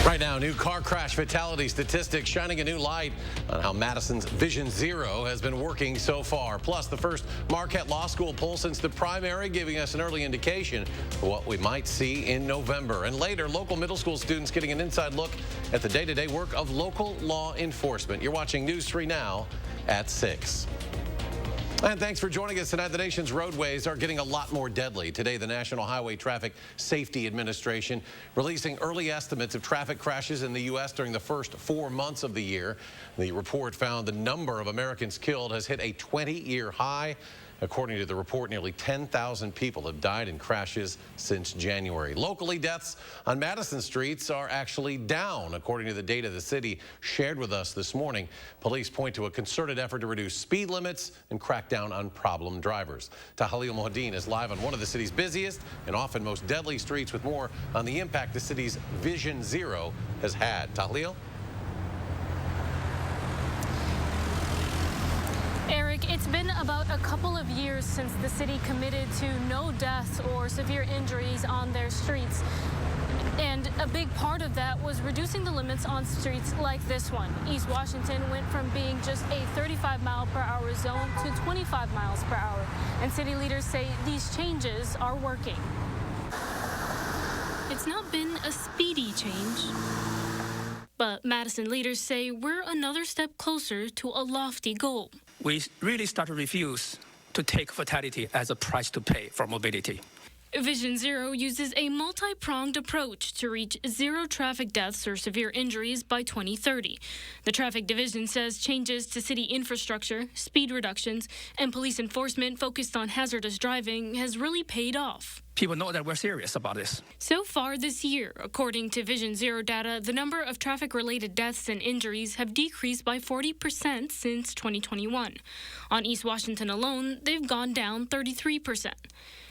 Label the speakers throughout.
Speaker 1: Right now, new car crash fatality statistics shining a new light on how Madison's Vision Zero has been working so far. Plus, the first Marquette Law School poll since the primary, giving us an early indication of what we might see in November. And later, local middle school students getting an inside look at the day-to-day work of local law enforcement. You're watching News 3 Now at 6. And thanks for joining us tonight. The nation's roadways are getting a lot more deadly. Today, the National Highway Traffic Safety Administration releasing early estimates of traffic crashes in the U.S. during the first 4 months of the year. The report found the number of Americans killed has hit a 20-year high. According to the report, nearly 10,000 people have died in crashes since January. Locally, deaths on Madison streets are actually down, according to the data the city shared with us this morning. Police point to a concerted effort to reduce speed limits and crack down on problem drivers. Tahlil Mohadeen is live on one of the city's busiest and often most deadly streets with more on the impact the city's Vision Zero has had. Tahlil?
Speaker 2: Eric, it's been about a couple of years since the city committed to no deaths or severe injuries on their streets. And a big part of that was reducing the limits on streets like this one. East Washington went from being just a 35-mile-per-hour zone to 25 miles per hour. And city leaders say these changes are working. It's not been a speedy change. But Madison leaders say we're another step closer to a lofty goal.
Speaker 3: We really start to refuse to take fatality as a price to pay for mobility.
Speaker 2: Vision Zero uses a multi-pronged approach to reach zero traffic deaths or severe injuries by 2030. The traffic division says changes to city infrastructure, speed reductions, and police enforcement focused on hazardous driving has really paid off.
Speaker 3: People know that we're serious about this.
Speaker 2: So far this year, according to Vision Zero data, the number of traffic-related deaths and injuries have decreased by 40% since 2021. On East Washington alone, they've gone down 33%.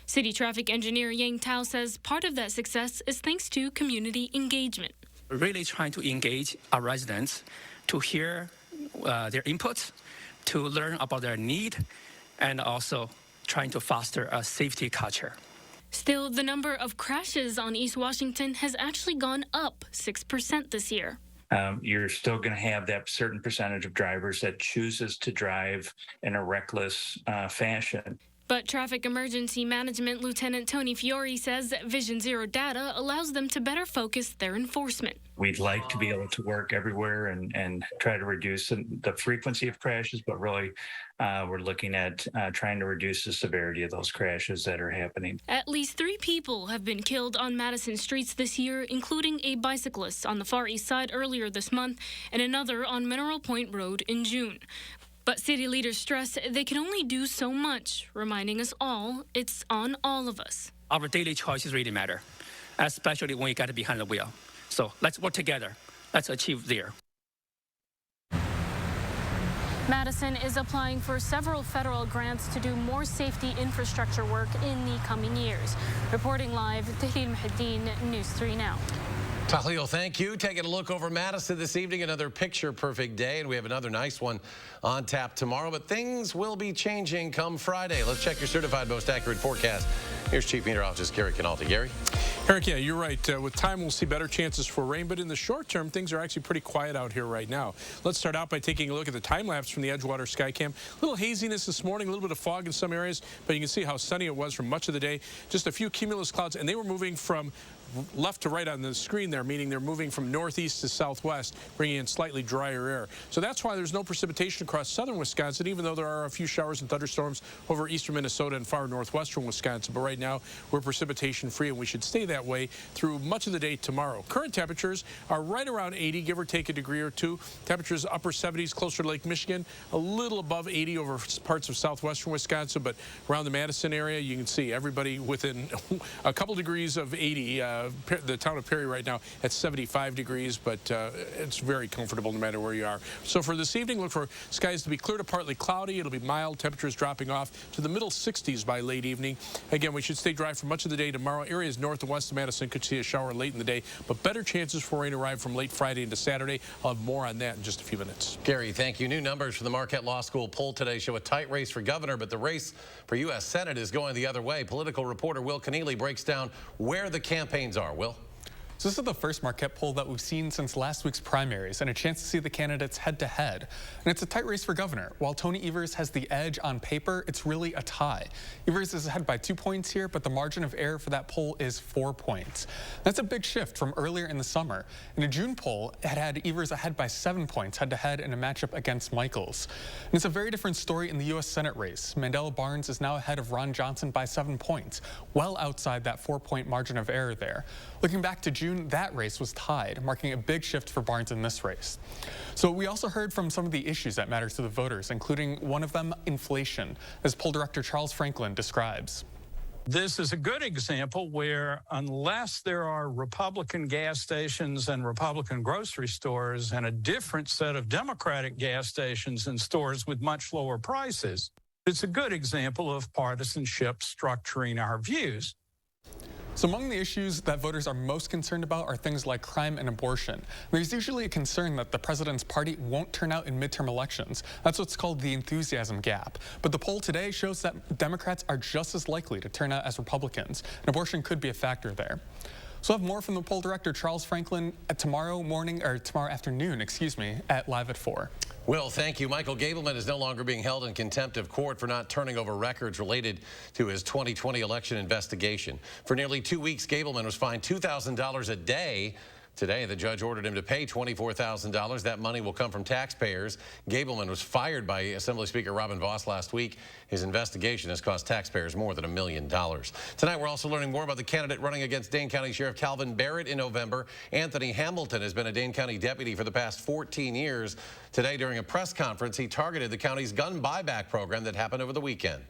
Speaker 2: City traffic engineer Yang Tao says part of that success is thanks to community engagement.
Speaker 3: We're really trying to engage our residents to hear their inputs, to learn about their need, and also trying to foster a safety culture.
Speaker 2: Still, the number of crashes on East Washington has actually gone up 6% this year.
Speaker 4: You're still going to have that certain percentage of drivers that chooses to drive in a reckless fashion.
Speaker 2: But Traffic Emergency Management Lieutenant Tony Fiore says that Vision Zero data allows them to better focus their enforcement.
Speaker 4: We'd like to be able to work everywhere and try to reduce the frequency of crashes, but really we're looking at trying to reduce the severity of those crashes that are happening.
Speaker 2: At least 3 people have been killed on Madison streets this year, including a bicyclist on the Far East Side earlier this month and another on Mineral Point Road in June. But city leaders stress they can only do so much, reminding us all it's on all of us.
Speaker 3: Our daily choices really matter, especially when we get behind the wheel. So let's work together. Let's achieve there.
Speaker 2: Madison is applying for several federal grants to do more safety infrastructure work in the coming years. Reporting live, Tahlil Mohadeen, News 3 Now.
Speaker 1: Tahlil, thank you. Taking a look over Madison this evening, another picture-perfect day, and we have another nice one on tap tomorrow, but things will be changing come Friday. Let's check your certified most accurate forecast. Here's Chief Meteorologist Gary Canalti. Gary?
Speaker 5: Eric, yeah, you're right. With time, we'll see better chances for rain, but in the short term, things are actually pretty quiet out here right now. Let's start out by taking a look at the time-lapse from the Edgewater Skycam. A little haziness this morning, a little bit of fog in some areas, but you can see how sunny it was for much of the day. Just a few cumulus clouds, and they were moving from left to right on the screen there, meaning they're moving from northeast to southwest, bringing in slightly drier air. So that's why there's no precipitation across southern Wisconsin, even though there are a few showers and thunderstorms over eastern Minnesota and far northwestern Wisconsin. But right now, we're precipitation free, and we should stay that way through much of the day tomorrow. Current temperatures are right around 80, give or take a degree or two. Temperatures upper 70s closer to Lake Michigan, a little above 80 over parts of southwestern Wisconsin, but around the Madison area, you can see everybody within a couple degrees of 80. The town of Perry right now at 75 degrees, but it's very comfortable no matter where you are. So for this evening, look for skies to be clear to partly cloudy. It'll be mild, temperatures dropping off to the middle 60s by late evening. Again, we should stay dry for much of the day tomorrow. Areas north and west of Madison could see a shower late in the day, but better chances for rain arrive from late Friday into Saturday. I'll have more on that in just a few minutes.
Speaker 1: Gary, thank you. New numbers for the Marquette Law School poll today show a tight race for governor, but the race for U.S. Senate is going the other way. Political reporter Will Keneally breaks down where the campaigns are. Will?
Speaker 6: So this is the first Marquette poll that we've seen since last week's primaries, and a chance to see the candidates head-to-head. And it's a tight race for governor. While Tony Evers has the edge on paper, it's really a tie. Evers is ahead by 2 points here, but the margin of error for that poll is 4 points. That's a big shift from earlier in the summer. In a June poll, it had Evers ahead by 7 points head-to-head in a matchup against Michaels. And it's a very different story in the U.S. Senate race. Mandela Barnes is now ahead of Ron Johnson by 7 points, well outside that 4-point margin of error there. Looking back to June, that race was tied, marking a big shift for Barnes in this race. So we also heard from some of the issues that matter to the voters, including one of them, inflation, as poll director Charles Franklin describes.
Speaker 7: This is a good example where unless there are Republican gas stations and Republican grocery stores and a different set of Democratic gas stations and stores with much lower prices, it's a good example of partisanship structuring our views.
Speaker 6: So among the issues that voters are most concerned about are things like crime and abortion. There's usually a concern that the president's party won't turn out in midterm elections. That's what's called the enthusiasm gap. But the poll today shows that Democrats are just as likely to turn out as Republicans, and abortion could be a factor there. So we'll have more from the poll director, Charles Franklin, tomorrow afternoon, at Live at 4.
Speaker 1: Will, thank you. Michael Gableman is no longer being held in contempt of court for not turning over records related to his 2020 election investigation. For nearly 2 weeks, Gableman was fined $2,000 a day. Today, the judge ordered him to pay $24,000. That money will come from taxpayers. Gableman was fired by Assembly Speaker Robin Vos last week. His investigation has cost taxpayers more than $1 million. Tonight, we're also learning more about the candidate running against Dane County Sheriff Calvin Barrett in November. Anthony Hamilton has been a Dane County deputy for the past 14 years. Today, during a press conference, he targeted the county's gun buyback program that happened over the weekend.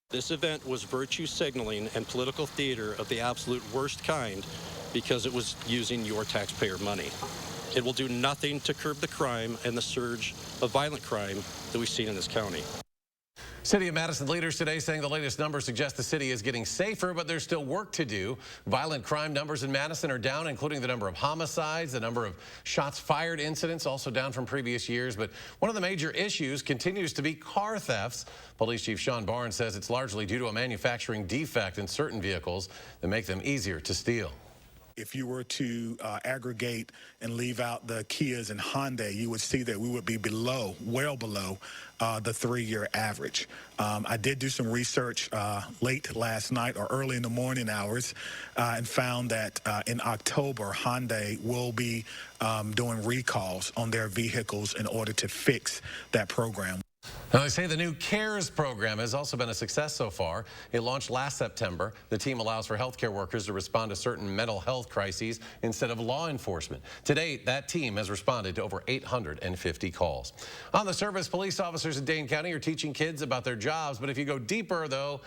Speaker 8: This event was virtue signaling and political theater of the absolute worst kind, because it was using your taxpayer money. It will do nothing to curb the crime and the surge of violent crime that we've seen in this county.
Speaker 1: City of Madison leaders today saying the latest numbers suggest the city is getting safer, but there's still work to do. Violent crime numbers in Madison are down, including the number of homicides, the number of shots fired incidents, also down from previous years. But one of the major issues continues to be car thefts. Police Chief Sean Barnes says it's largely due to a manufacturing defect in certain vehicles that make them easier to steal.
Speaker 9: If you were to aggregate and leave out the Kias and Hyundai, you would see that we would be below, well below, the 3-year average. I did do some research late last night or early in the morning hours and found that in October, Hyundai will be doing recalls on their vehicles in order to fix that program.
Speaker 1: Now, they say the new CARES program has also been a success so far. It launched last September. The team allows for healthcare workers to respond to certain mental health crises instead of law enforcement. To date, that team has responded to over 850 calls. On the surface, police officers in Dane County are teaching kids about their jobs. But if you go deeper, though,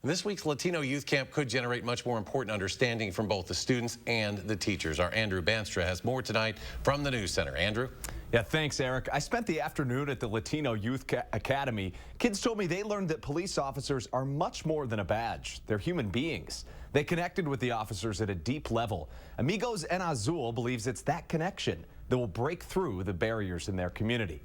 Speaker 1: this week's Latino Youth Camp could generate much more important understanding from both the students and the teachers. Our Andrew Banstra has more tonight from the News Center. Andrew?
Speaker 10: Yeah, thanks, Eric. I spent the afternoon at the Latino Youth Academy. Kids told me they learned that police officers are much more than a badge. They're human beings. They connected with the officers at a deep level. Amigos en Azul believes it's that connection that will break through the barriers in their community.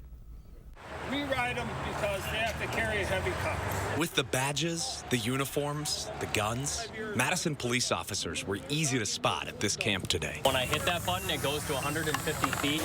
Speaker 11: We ride them because they have to carry heavy cups.
Speaker 12: With the badges, the uniforms, the guns, Madison police officers were easy to spot at this camp today.
Speaker 13: When I hit that button, it goes to 150 feet.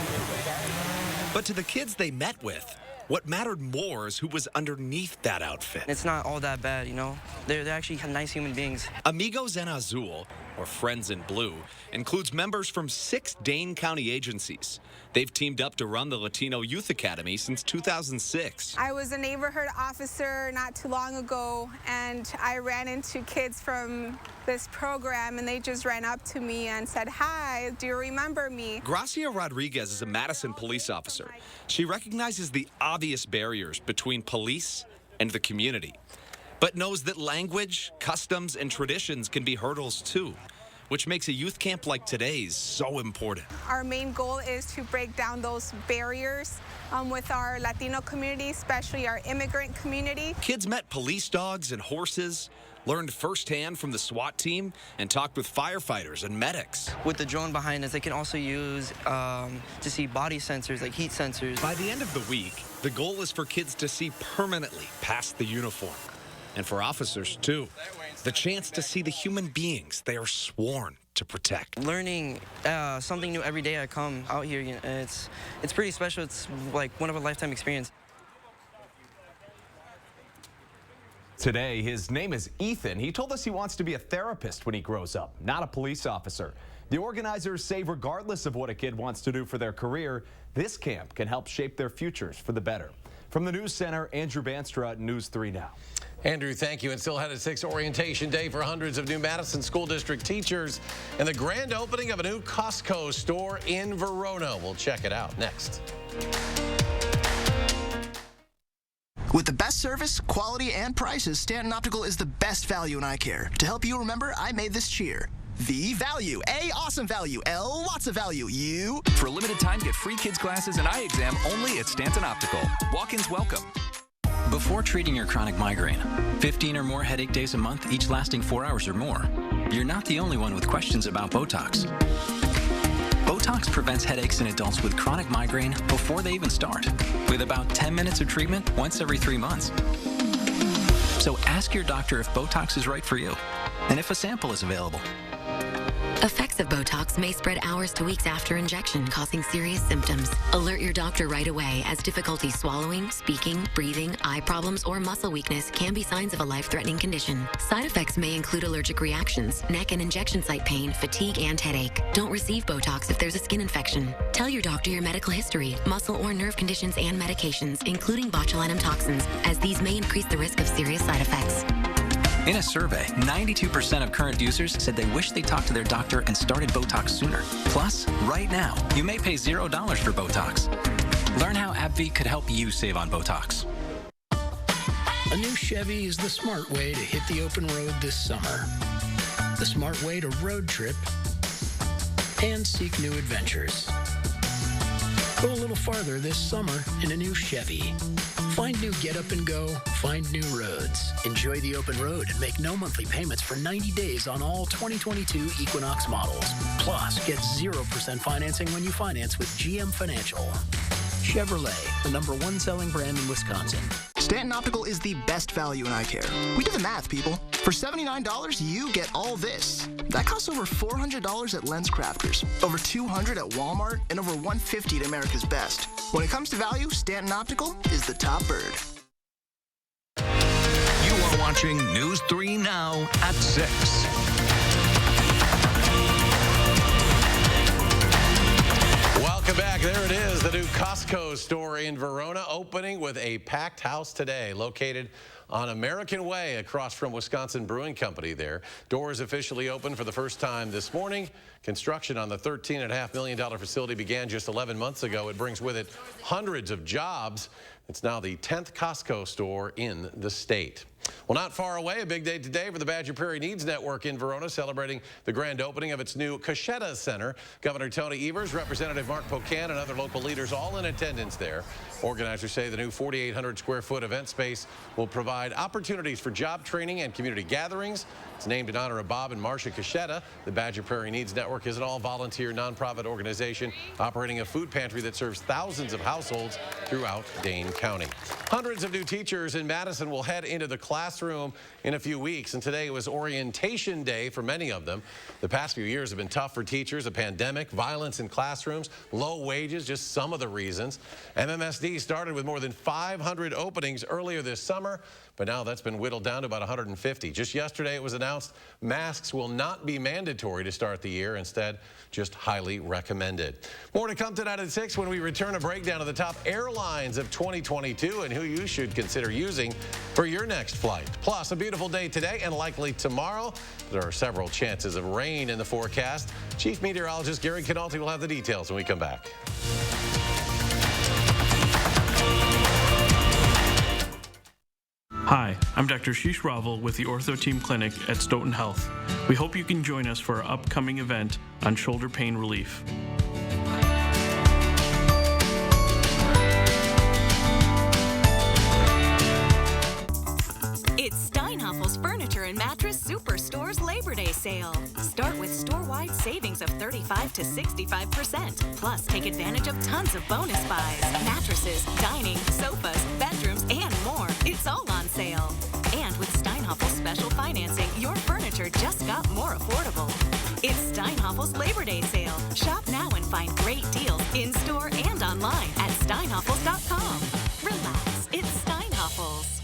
Speaker 12: But to the kids they met with, what mattered more is who was underneath that outfit.
Speaker 14: It's not all that bad, you know? They're actually nice human beings.
Speaker 12: Amigos en Azul, or Friends in Blue, includes members from 6 Dane County agencies. They've teamed up to run the Latino Youth Academy since 2006.
Speaker 15: I was a neighborhood officer not too long ago, and I ran into kids from this program, and they just ran up to me and said, "Hi, do you remember me?"
Speaker 12: Gracia Rodriguez is a Madison police officer. She recognizes the obvious barriers between police and the community, but knows that language, customs, and traditions can be hurdles too, which makes a youth camp like today's so important.
Speaker 15: Our main goal is to break down those barriers with our Latino community, especially our immigrant community.
Speaker 12: Kids met police dogs and horses, learned firsthand from the SWAT team, and talked with firefighters and medics.
Speaker 14: With the drone behind us, they can also use to see body sensors, like heat sensors.
Speaker 12: By the end of the week, the goal is for kids to see permanently past the uniform. And for officers, too, the chance to see the human beings they are sworn to protect.
Speaker 14: Learning something new every day I come out here, you know, it's pretty special. It's like one of a lifetime experience.
Speaker 10: Today, his name is Ethan. He told us he wants to be a therapist when he grows up, not a police officer. The organizers say regardless of what a kid wants to do for their career, this camp can help shape their futures for the better. From the News Center, Andrew Banstra, News 3 Now.
Speaker 1: Andrew, thank you. And still headed 6 orientation day for hundreds of new Madison School District teachers and the grand opening of a new Costco store in Verona. We'll check it out next.
Speaker 16: With the best service, quality, and prices, Stanton Optical is the best value in eye care. To help you remember, I made this cheer. V value, A awesome value, L lots of value, U.
Speaker 17: For a limited time, get free kids glasses and eye exam only at Stanton Optical. Walk-ins welcome.
Speaker 18: Before treating your chronic migraine, 15 or more headache days a month, each lasting 4 hours or more, you're not the only one with questions about Botox. Botox prevents headaches in adults with chronic migraine before they even start, with about 10 minutes of treatment once every 3 months. So ask your doctor if Botox is right for you, and if a sample is available.
Speaker 19: Effects of Botox may spread hours to weeks after injection, causing serious symptoms. Alert your doctor right away, as difficulty swallowing, speaking, breathing, eye problems, or muscle weakness can be signs of a life-threatening condition. Side effects may include allergic reactions, neck and injection site pain, fatigue, and headache. Don't receive Botox if there's a skin infection. Tell your doctor your medical history, muscle or nerve conditions, and medications, including botulinum toxins, as these may increase the risk of serious side effects.
Speaker 18: In a survey, 92% of current users said they wish they talked to their doctor and started Botox sooner. Plus, right now, you may pay $0 for Botox. Learn how AbbVie could help you save on Botox.
Speaker 20: A new Chevy is the smart way to hit the open road this summer. The smart way to road trip and seek new adventures. Go a little farther this summer in a new Chevy. Find new get up and go, find new roads. Enjoy the open road and make no monthly payments for 90 days on all 2022 Equinox models. Plus, get 0% financing when you finance with GM Financial. Chevrolet, the #1 selling brand in Wisconsin.
Speaker 16: Stanton Optical is the best value in eye care. We did the math, people. For $79, you get all this. That costs over $400 at LensCrafters, over $200 at Walmart, and over $150 at America's Best. When it comes to value, Stanton Optical is the top bird.
Speaker 17: You are watching News 3 Now at 6.
Speaker 1: Welcome back. There it is, the new Costco store in Verona, opening with a packed house today, located on American Way across from Wisconsin Brewing Company there. Doors officially open for the first time this morning. Construction on the $13.5 million facility began just 11 months ago. It brings with it hundreds of jobs. It's now the 10th Costco store in the state. Well, not far away, a big day today for the Badger Prairie Needs Network in Verona, celebrating the grand opening of its new Cochetta Center. Governor Tony Evers, Representative Mark Pocan, and other local leaders all in attendance there. Organizers say the new 4,800 square foot event space will provide opportunities for job training and community gatherings. It's named in honor of Bob and Marcia Cochetta. The Badger Prairie Needs Network is an all-volunteer nonprofit organization operating a food pantry that serves thousands of households throughout Dane County. Hundreds of new teachers in Madison will head into the classroom in a few weeks, and today was orientation day for many of them. The past few years have been tough for teachers. A pandemic, violence in classrooms, low wages, just some of the reasons. MMSD started with more than 500 openings earlier this summer, but now that's been whittled down to about 150. Just yesterday it was announced masks will not be mandatory to start the year, instead just highly recommended. More to come tonight at 6 when we return, a breakdown of the top airlines of 2022 and who you should consider using for your next flight. Plus, a beautiful day today and likely tomorrow. There are several chances of rain in the forecast. Chief Meteorologist Gary Canalti will have the details when we come back.
Speaker 21: Hi, I'm Dr. Sheesh Raval with the Ortho Team Clinic at Stoughton Health. We hope you can join us for our upcoming event on shoulder pain relief.
Speaker 22: It's Steinhoffel's Furniture and Mattress Superstore's Labor Day sale. Start with store-wide savings of 35 to 65%. Plus, take advantage of tons of bonus buys. Mattresses, dining, sofas, bedrooms, and more. It's all on sale. And with Steinhoffel's special financing, your furniture just got more affordable. It's Steinhaffel's Labor Day sale. Shop now and find great deals in-store and online at steinhaffels.com. Relax, it's Steinhaffel's.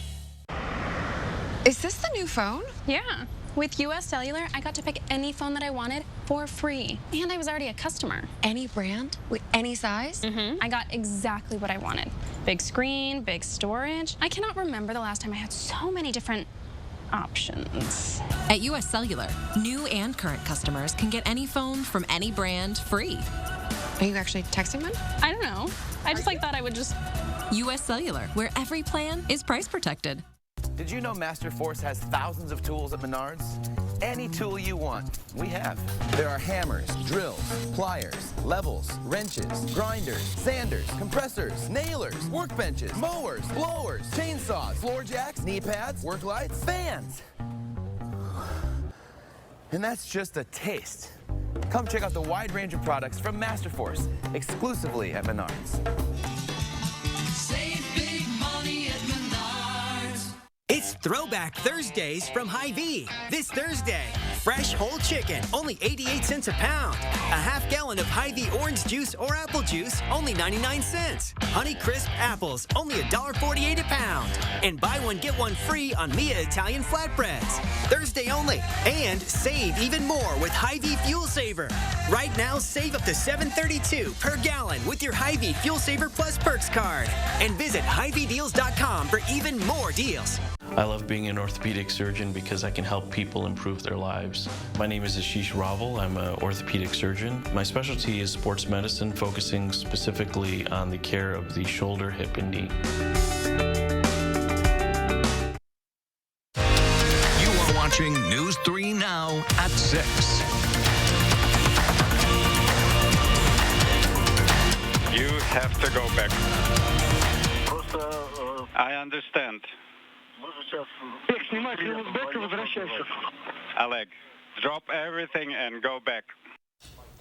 Speaker 3: Is this the new phone?
Speaker 2: Yeah. With US Cellular, I got to pick any phone that I wanted for free. And I was already a customer.
Speaker 3: Any brand? With any size?
Speaker 2: I got exactly what I wanted. Big screen, big storage. I cannot remember the last time I had so many different options.
Speaker 4: At US Cellular, new and current customers can get any phone from any brand free.
Speaker 3: Are you actually texting them?
Speaker 2: I don't know. I just thought I would just...
Speaker 4: US Cellular, where every plan is price protected.
Speaker 23: Did you know Masterforce has thousands of tools at Menards? Any tool you want, we have. There are hammers, drills, pliers, levels, wrenches, grinders, sanders, compressors, nailers, workbenches, mowers, blowers, chainsaws, floor jacks, knee pads, work lights, fans. And that's just a taste. Come check out the wide range of products from Masterforce, exclusively at Menards.
Speaker 24: Save big money at Menards. It's Throwback Thursdays from Hy-Vee. This Thursday, fresh whole chicken, only 88 cents a pound. A half gallon of Hy-Vee orange juice or apple juice, only 99 cents. Honey Crisp apples, only $1.48 a pound. And buy one, get one free on Mia Italian flatbreads. Thursday only. And save even more with Hy-Vee Fuel Saver. Right now, save up to $7.32 per gallon with your Hy-Vee Fuel Saver Plus Perks card. And visit HyVeeDeals.com for even more deals.
Speaker 21: I love being an orthopedic surgeon because I can help people improve their lives. My name is Ashish Raval. I'm an orthopedic surgeon. My specialty is sports medicine, focusing specifically on the care of the shoulder, hip, and knee.
Speaker 17: You are watching News 3 Now at 6.
Speaker 25: You have to go back. I understand. Oleg, drop everything and go back.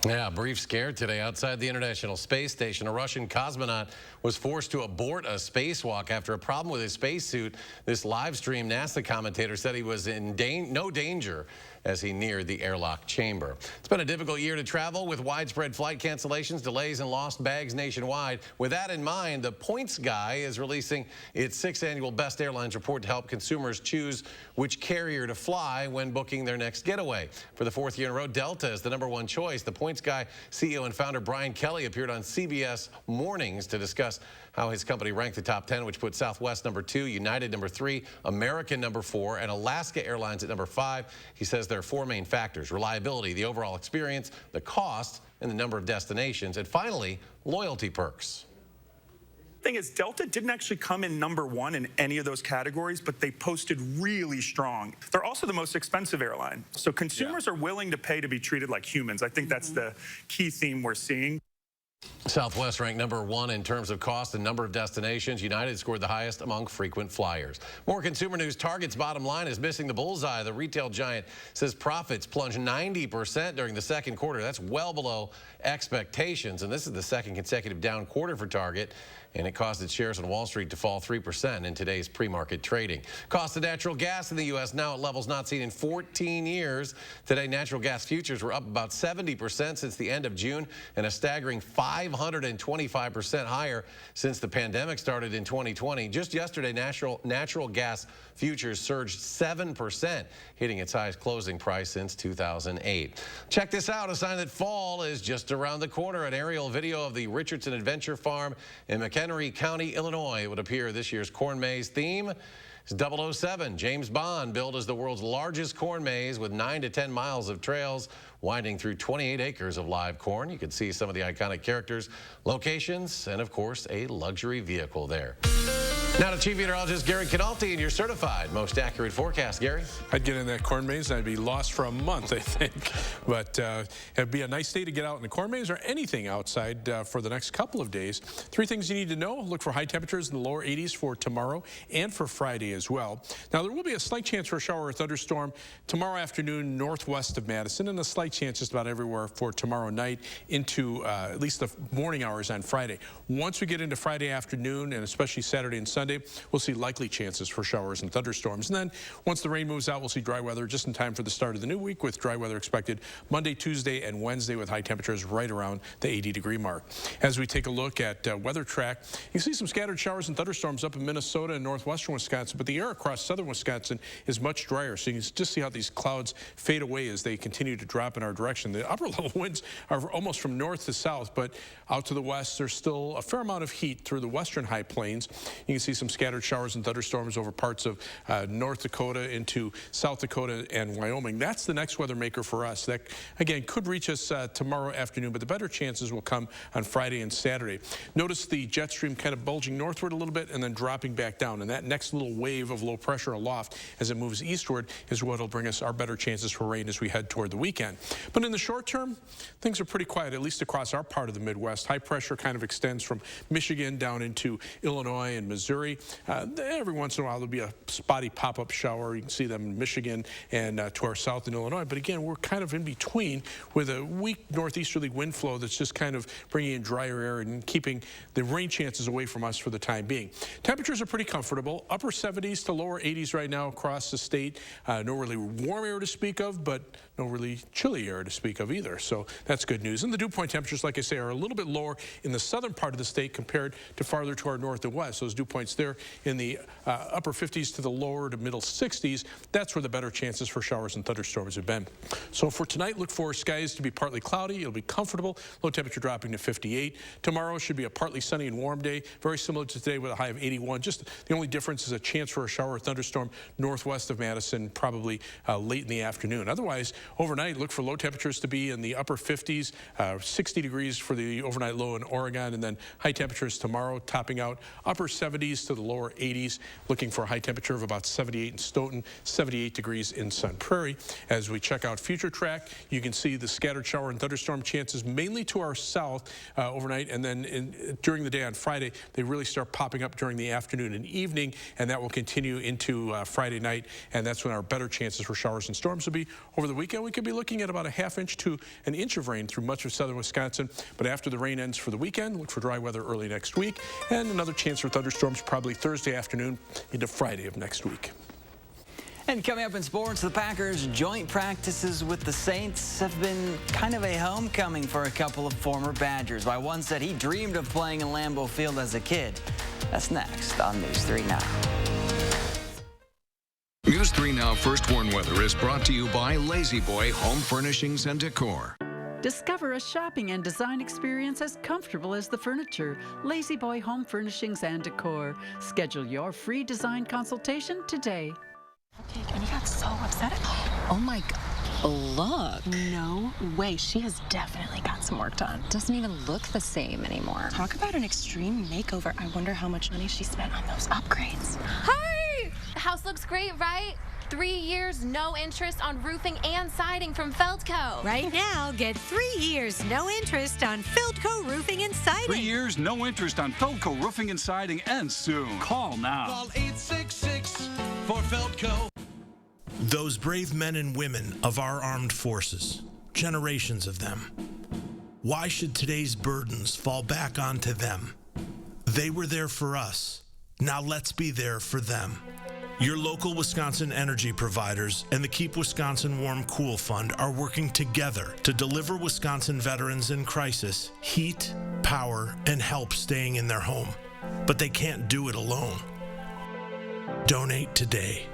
Speaker 1: Yeah, brief scare today outside the International Space Station. A Russian cosmonaut was forced to abort a spacewalk after a problem with his spacesuit. This live stream NASA commentator said he was in no danger as he neared the airlock chamber. It's been a difficult year to travel with widespread flight cancellations, delays, and lost bags nationwide. With that in mind, the Points Guy is releasing its 6th annual Best Airlines report to help consumers choose which carrier to fly when booking their next getaway. For the 4th year in a row, Delta is the #1 choice. The Points Guy CEO and founder Brian Kelly appeared on CBS Mornings to discuss how his company ranked the top 10, which put Southwest #2, United #3, American #4, and Alaska Airlines at #5. He says there are 4 main factors: reliability, the overall experience, the cost, and the number of destinations, and finally, loyalty perks.
Speaker 26: Thing is, Delta didn't actually come in #1 in any of those categories, but they posted really strong. They're also the most expensive airline, so consumers are willing to pay to be treated like humans. I think that's the key theme we're seeing.
Speaker 1: Southwest ranked #1 in terms of cost and number of destinations. United scored the highest among frequent flyers. More consumer news. Target's bottom line is missing the bullseye. The retail giant says profits plunged 90% during the second quarter. That's well below expectations, and this is the second consecutive down quarter for Target, and it caused its shares on Wall Street to fall 3% in today's pre-market trading. Cost of natural gas in the U.S. now at levels not seen in 14 years. Today, natural gas futures were up about 70% since the end of June, and a staggering 525% higher since the pandemic started in 2020. Just yesterday, natural gas futures surged 7%, hitting its highest closing price since 2008. Check this out, a sign that fall is just around the corner. An aerial video of the Richardson Adventure Farm in McHenry County, Illinois would appear. This year's corn maze theme is 007. James Bond, billed as the world's largest corn maze with 9 to 10 miles of trails winding through 28 acres of live corn. You can see some of the iconic characters, locations, and of course, a luxury vehicle there. Now to Chief Meteorologist Gary Canalti and your certified most accurate forecast. Gary?
Speaker 5: I'd get in that corn maze and I'd be lost for a month, I think. But it'd be a nice day to get out in the corn maze or anything outside for the next couple of days. 3 things you need to know. Look for high temperatures in the lower 80s for tomorrow and for Friday as well. Now, there will be a slight chance for a shower or thunderstorm tomorrow afternoon northwest of Madison, and a slight chance just about everywhere for tomorrow night into at least the morning hours on Friday. Once we get into Friday afternoon and especially Saturday and Sunday, Sunday, we'll see likely chances for showers and thunderstorms. And then once the rain moves out, we'll see dry weather just in time for the start of the new week, with dry weather expected Monday, Tuesday, and Wednesday, with high temperatures right around the 80-degree mark. As we take a look at Weather Track, you see some scattered showers and thunderstorms up in Minnesota and northwestern Wisconsin, but the air across southern Wisconsin is much drier, so you can just see how these clouds fade away as they continue to drop in our direction. The upper level winds are almost from north to south, but out to the west, there's still a fair amount of heat through the western high plains. You can see some scattered showers and thunderstorms over parts of North Dakota into South Dakota and Wyoming. That's the next weather maker for us. That, again, could reach us tomorrow afternoon, but the better chances will come on Friday and Saturday. Notice the jet stream kind of bulging northward a little bit and then dropping back down, and that next little wave of low pressure aloft as it moves eastward is what will bring us our better chances for rain as we head toward the weekend. But in the short term, things are pretty quiet, at least across our part of the Midwest. High pressure kind of extends from Michigan down into Illinois and Missouri. Every once in a while, there'll be a spotty pop-up shower. You can see them in Michigan and to our south in Illinois. But again, we're kind of in between with a weak northeasterly wind flow that's just kind of bringing in drier air and keeping the rain chances away from us for the time being. Temperatures are pretty comfortable, upper 70s to lower 80s right now across the state. No really warm air to speak of, but no really chilly air to speak of either. So that's good news. And the dew point temperatures, like I say, are a little bit lower in the southern part of the state compared to farther to our north and west. Those dew points there in the upper 50s to the lower to middle 60s. That's where the better chances for showers and thunderstorms have been. So for tonight, look for skies to be partly cloudy. It'll be comfortable. Low temperature dropping to 58. Tomorrow should be a partly sunny and warm day, very similar to today with a high of 81. Just the only difference is a chance for a shower or thunderstorm northwest of Madison, probably late in the afternoon. Otherwise, overnight, look for low temperatures to be in the upper 50s, 60 degrees for the overnight low in Oregon, and then high temperatures tomorrow topping out upper 70s to the lower 80s, looking for a high temperature of about 78 in Stoughton, 78 degrees in Sun Prairie. As we check out Future Track, you can see the scattered shower and thunderstorm chances mainly to our south overnight, and then during the day on Friday, they really start popping up during the afternoon and evening, and that will continue into Friday night, and that's when our better chances for showers and storms will be. Over the weekend, we could be looking at about a ½ inch to an inch of rain through much of southern Wisconsin, but after the rain ends for the weekend, look for dry weather early next week, and another chance for thunderstorms probably Thursday afternoon into Friday of next week.
Speaker 6: And coming up in sports, the Packers' joint practices with the Saints have been kind of a homecoming for a couple of former Badgers. Why one said he dreamed of playing in Lambeau Field as a kid. That's next on News 3 Now.
Speaker 7: News 3 Now First Warn Weather is brought to you by Lazy Boy Home Furnishings and Decor.
Speaker 8: Discover a shopping and design experience as comfortable as the furniture. Lazy Boy Home Furnishings and Decor. Schedule your free design consultation today.
Speaker 9: Okay, and he got so upset at me. Oh my God. Look. No way. She has definitely got some work done.
Speaker 3: Doesn't even look the same anymore.
Speaker 9: Talk about an extreme makeover. I wonder how much money she spent on those upgrades.
Speaker 11: Hey! The house looks great, right? 3 years, no interest on roofing and siding from Feldco.
Speaker 13: Right now, get 3 years, no interest on Feldco Roofing and Siding.
Speaker 27: 3 years, no interest on Feldco Roofing and Siding, and soon. Call now.
Speaker 28: Call 866 for Feldco. Those brave men and women of our armed forces, generations of them. Why should today's burdens fall back onto them? They were there for us. Now let's be there for them. Your local Wisconsin energy providers and the Keep Wisconsin Warm Cool Fund are working together to deliver Wisconsin veterans in crisis heat, power, and help staying in their home. But they can't do it alone. Donate today.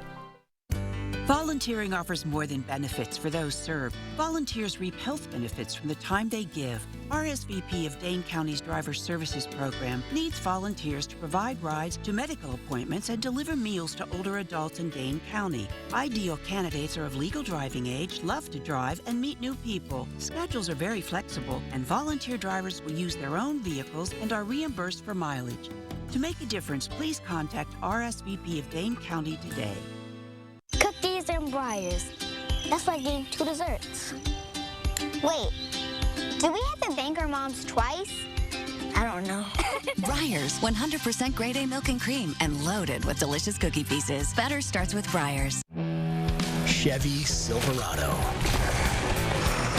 Speaker 29: Volunteering offers more than benefits for those served. Volunteers reap health benefits from the time they give. RSVP of Dane County's Driver Services Program needs volunteers to provide rides to medical appointments and deliver meals to older adults in Dane County. Ideal candidates are of legal driving age, love to drive, and meet new people. Schedules are very flexible, and volunteer drivers will use their own vehicles and are reimbursed for mileage. To make a difference, please contact RSVP of Dane County today.
Speaker 30: Cookies and Briars. That's like getting 2 desserts. Wait, do we have to thank our moms twice? I don't know.
Speaker 19: Breyers, 100% grade A milk and cream and loaded with delicious cookie pieces. Better starts with Breyers.
Speaker 20: Chevy Silverado.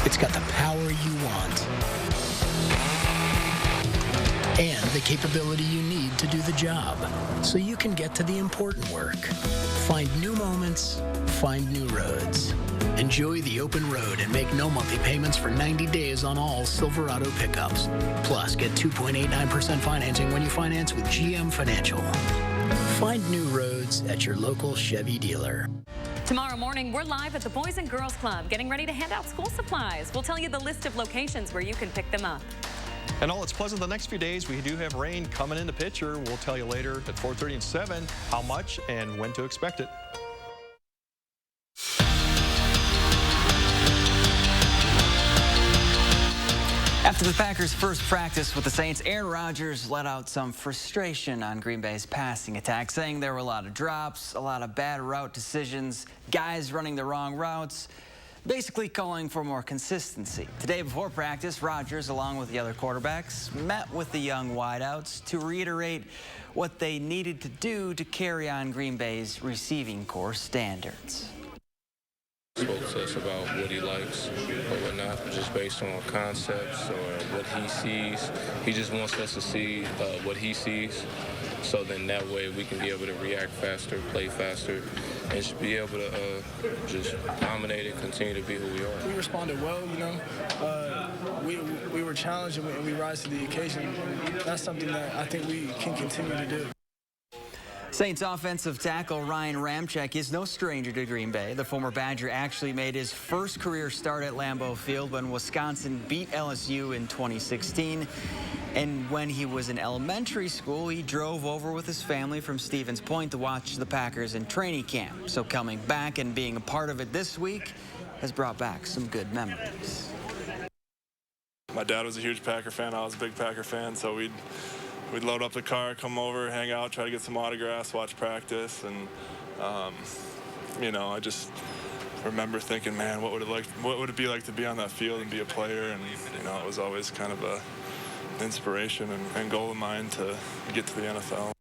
Speaker 20: It's got the power you want and the capability you need to do the job so you can get to the important work. Find new moments, find new roads. Enjoy the open road and make no monthly payments for 90 days on all Silverado pickups. Plus, get 2.89% financing when you finance with GM Financial. Find new roads at your local Chevy dealer.
Speaker 2: Tomorrow morning, we're live at the Boys and Girls Club getting ready to hand out school supplies. We'll tell you the list of locations where you can pick them up.
Speaker 4: And all it's pleasant the next few days. We do have rain coming in the picture. We'll tell you later at 4:30 and 7 how much and when to expect it.
Speaker 6: After the Packers' first practice with the Saints, Aaron Rodgers let out some frustration on Green Bay's passing attack, saying there were a lot of drops, a lot of bad route decisions, guys running the wrong routes, basically calling for more consistency. Today before practice, Rodgers, along with the other quarterbacks, met with the young wideouts to reiterate what they needed to do to carry on Green Bay's receiving corps standards.
Speaker 10: Spoke to us about what he likes or whatnot, just based on concepts or what he sees. He just wants us to see what he sees, so then that way we can be able to react faster, play faster, and just be able to just dominate and continue to be who we are.
Speaker 12: We responded well, you know. We were challenged and we rise to the occasion. That's something that I think we can continue to do.
Speaker 6: Saints offensive tackle Ryan Ramchak is no stranger to Green Bay. The former Badger actually made his first career start at Lambeau Field when Wisconsin beat LSU in 2016. And when he was in elementary school, he drove over with his family from Stevens Point to watch the Packers in training camp. So coming back and being a part of it this week has brought back some good memories.
Speaker 14: My dad was a huge Packer fan. I was a big Packer fan, so we'd load up the car, come over, hang out, try to get some autographs, watch practice, and you know, I just remember thinking, man, what would it be like to be on that field and be a player? And you know, it was always kind of a inspiration and goal of mine to get to the NFL.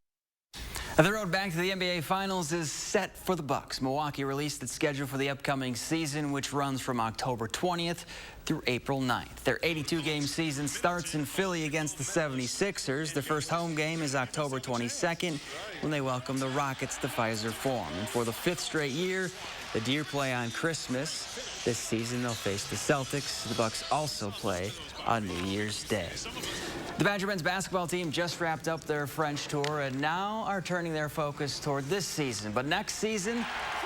Speaker 6: The road back to the NBA Finals is set for the Bucks. Milwaukee released its schedule for the upcoming season, which runs from October 20th through April 9th. Their 82-game season starts in Philly against the 76ers. Their first home game is October 22nd when they welcome the Rockets to Pfizer Forum. And for the 5th straight year, the Deer play on Christmas. This season, they'll face the Celtics. The Bucks also play on New Year's Day. The Badger men's basketball team just wrapped up their French tour and now are turning their focus toward this season. But next season,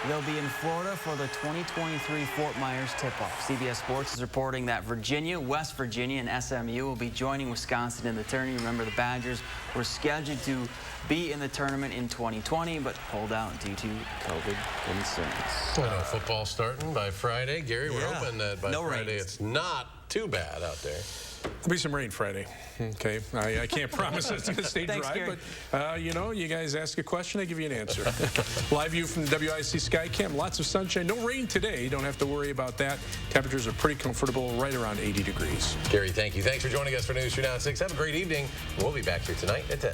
Speaker 6: they'll be in Florida for the 2023 Fort Myers tip-off. CBS Sports is reporting that Virginia, West Virginia, and SMU will be joining Wisconsin in the tourney. Remember, the Badgers were scheduled to be in the tournament in 2020, but pulled out due to COVID concerns.
Speaker 1: I know football's starting by Friday. Gary, we're hoping that by Friday it's not too bad out there.
Speaker 5: There'll be some rain Friday. Okay, I can't promise it's going to stay dry, but you know, you guys ask a question, I give you an answer. Live view from the WISC Sky Cam. Lots of sunshine. No rain today. You don't have to worry about that. Temperatures are pretty comfortable, right around 80 degrees.
Speaker 1: Gary, thank you. Thanks for joining us for News 2 Now at 6. Have a great evening. We'll be back here tonight at 10.